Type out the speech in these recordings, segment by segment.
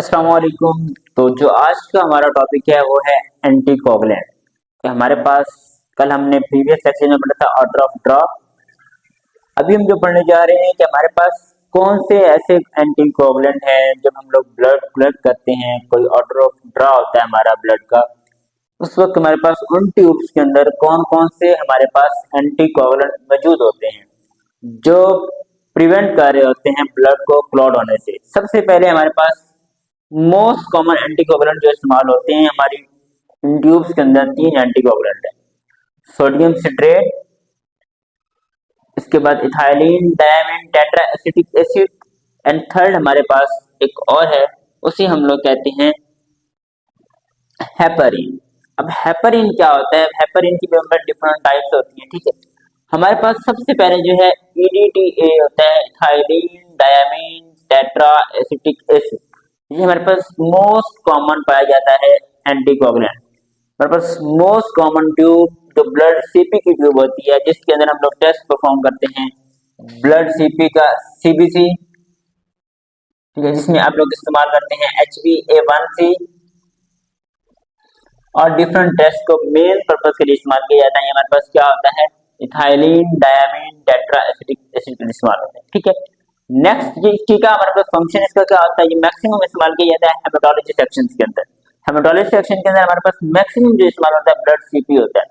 अस्सलाम वालेकुम। तो जो आज का हमारा टॉपिक है वो है एंटीकोगुलेंट। तो हमारे पास कल हमने प्रीवियस सेक्शन में पढ़ा था ऑर्डर ऑफ ड्रॉप। अभी हम जो पढ़ने जा रहे हैं कि हमारे पास कौन से ऐसे एंटीकोगुलेंट हैं जब हम लोग ब्लड कलेक्ट करते हैं, कोई ऑर्डर ऑफ ड्रॉ होता है हमारा ब्लड का, उस वक्त हमारे पास उन ट्यूब्स के अंदर कौन कौन से हमारे पास एंटीकोगुलेंट मौजूद होते हैं जो प्रिवेंट कर रहे होते हैं ब्लड को क्लॉट होने से। सबसे पहले हमारे पास मोस्ट कॉमन एंटीकोगुलेंट जो इस्तेमाल होते हैं हमारी ट्यूब्स के अंदर, तीन एंटीकोगुलेंट है। सोडियम सिट्रेट, इसके बाद ethylene diamine tetra acetic acid, and third हमारे पास एक और है, उसे हम लोग कहते हैं हेपरिन। अब हेपरिन क्या होता है? हेपरिन की भी डिफरेंट टाइप्स होती हैं, ठीक है। हमारे पास सबसे पहले जो है ईडीटीए होता है, ethylene diamine tetra acetic acid. ये हमारे पास मोस्ट कॉमन पाया जाता है एंटीकोगुलेंट। हमारे पास मोस्ट कॉमन ट्यूब जो ब्लड सीपी की ट्यूब होती है, जिसके अंदर हम लोग टेस्ट परफॉर्म करते हैं ब्लड सीपी का, सीबीसी, ठीक है, जिसमें आप लोग इस्तेमाल करते हैं HbA1c और डिफरेंट टेस्ट को मेन पर्पज के लिए इस्तेमाल किया जाता है। हमारे पास क्या होता है? Ethylene diamine tetra acetic acid का इस्तेमाल होता है, ठीक है। नेक्स्ट ये टीका हमारे पास फंक्शन इसका क्या होता है? ये मैक्सिमम इस्तेमाल किया जाता है हेमेटोलॉजी सेक्शन के अंदर। हेमेटोलॉजी सेक्शन के अंदर हमारे पास मैक्सिमम जो इस्तेमाल होता है ब्लड सीपी होता है।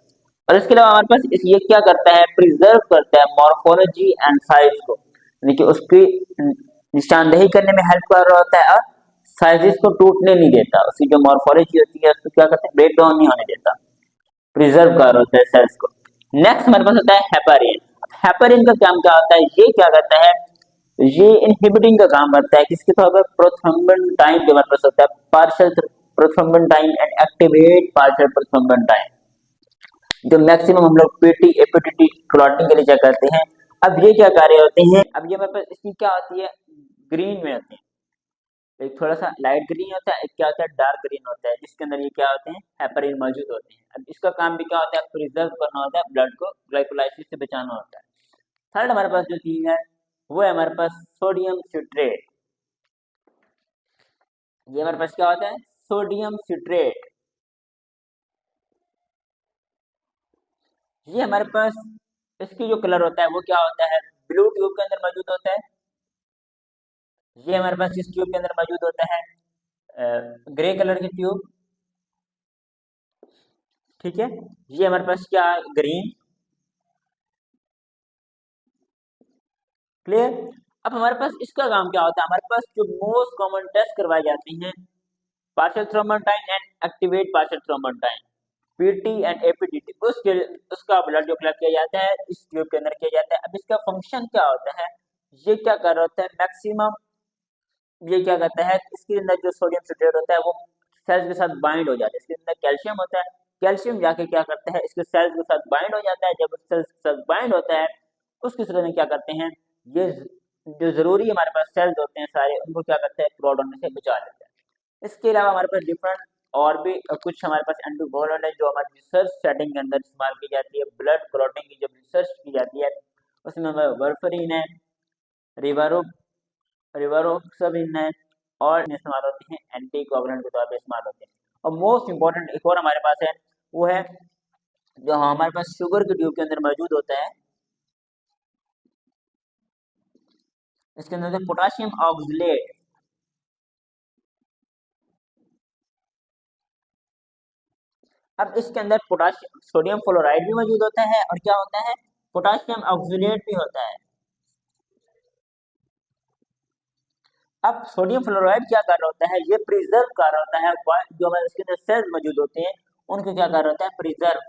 और इसके अलावा हमारे पास ये क्या करता है? प्रिजर्व करता है मॉर्फोलॉजी एंड साइज को, यानी कि उसकी निशानदेही करने में हेल्प कर रहा होता है और साइजेस को टूटने नहीं देता। उसकी जो मॉर्फोलॉजी होती है उसको क्या करते हैं? ब्रेक डाउन नहीं होने देता, प्रिजर्व कर रहा होता है सेल्स को। नेक्स्ट हमारे पास होता है हेपारिन। हेपारिन का काम क्या होता है? ये क्या करता है? ये इनहिबिटिंग का काम करता है। किसके तौर पर? प्रोथ्रोम्बिन टाइम जो हमारे पास होता है, partial prothrombin time and activate partial prothrombin time, जो मैक्सिमम हम लोग पीटी एपीटीटी क्लॉटिंग के लिए क्या करते हैं। अब ये क्या कार्य होते हैं? अब ये हमारे पास इसकी क्या होती है? ग्रीन में होते हैं। एक थोड़ा सा लाइट ग्रीन होता है, एक क्या होता है? डार्क ग्रीन होता है, जिसके अंदर ये क्या होते हैं? हेपरिन मौजूद होते हैं। अब इसका काम भी क्या होता है? प्रिजर्व करना होता है, ब्लड को ग्लाइकोलाइसिस से बचाना होता है। थर्ड हमारे पास जो चीज है वो है हमारे पास सोडियम सिट्रेट। ये हमारे पास क्या होता है? Sodium citrate. ये हमारे पास इसकी जो कलर होता है वो क्या होता है? ब्लू ट्यूब के अंदर मौजूद होता है। ये हमारे पास इस ट्यूब के अंदर मौजूद होता है ग्रे कलर की ट्यूब, ठीक है। ये हमारे पास क्या? ग्रीन। क्लियर? अब हमारे पास इसका काम क्या होता है? हमारे पास जो मोस्ट कॉमन टेस्ट करवाए जाते हैं, partial thromboplastin and activate partial thromboplastin, PT and APDT, उसका ब्लड जो कलेक्ट किया जाता है इस ट्यूब के अंदर किया जाता है। अब इसका फंक्शन क्या होता है? ये क्या कर रहा होता है? मैक्सिमम ये क्या करता है? इसके अंदर जो सोडियम सिट्रेट होता है वो सेल्स के साथ बाइंड हो जाता है। इसके अंदर कैल्शियम होता है, कैल्शियम जाके क्या करता है? इसके सेल्स के साथ बाइंड हो जाता है। जब सेल्स के साथ बाइंड होता है उसके सूरत में क्या करते हैं? ये जो जरूरी हमारे पास सेल्स होते हैं सारे, उनको क्या करते हैं? क्लॉट होने से बचा लेते हैं। इसके अलावा हमारे पास डिफरेंट और भी कुछ हमारे पास एंटीकोगुलेंट है जो हमारी रिसर्च सेटिंग के अंदर इस्तेमाल की जाती है। ब्लड क्लॉटिंग की जब रिसर्च की जाती है उसमें वर्फरीन है, रिवारो रिवारोक्साबिन है, और इस्तेमाल होते हैं एंटीकोगुलेंट के तौर पर इस्तेमाल होते हैं। और मोस्ट इंपॉर्टेंट एक और हमारे पास है, वो है जो हमारे पास शुगर के ट्यूब के अंदर मौजूद होता है। इसके अंदर पोटाशियम ऑक्सलेट। अब इसके अंदर पोटाशियम सोडियम फ्लोराइड भी मौजूद होता है और क्या होता है? पोटाशियम ऑक्सलेट भी होता है। अब सोडियम फ्लोराइड क्या कर रहा होता है? ये प्रिजर्व कर रहा होता है जो हमारे इसके अंदर सेल्स मौजूद होते हैं उनको क्या कर रहा होता है? प्रिजर्व।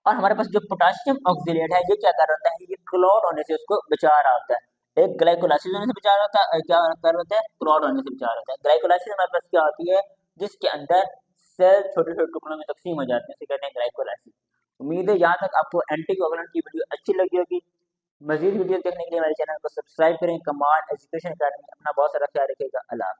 और हमारे पास जो पोटाशियम ऑक्सलेट है ये क्या कर रहा होता है? ये क्लॉट होने से उसको बचा रहा होता है। एक ग्लाइकोलाइसिस होने से बचा रहा होता है, क्या कर रहा होता है? क्लॉट होने से बचा रहा होता है। ग्लाइकोलाइसिस हमारे पास क्या होती है? जिसके अंदर सेल छोटे छोटे टुकड़ों में तकसीम हो जाते हैं, इसे कहते हैं ग्लाइकोलाइसिस। उम्मीद है यहाँ तक आपको एंटीकोगुलेंट की वीडियो अच्छी लगी होगी। मजीद वीडियो देखने के लिए हमारे चैनल को सब्सक्राइब करें। कमाल एजुकेशन अकेडमी। अपना बहुत सारा ख्याल रखिएगा। अल्लाह।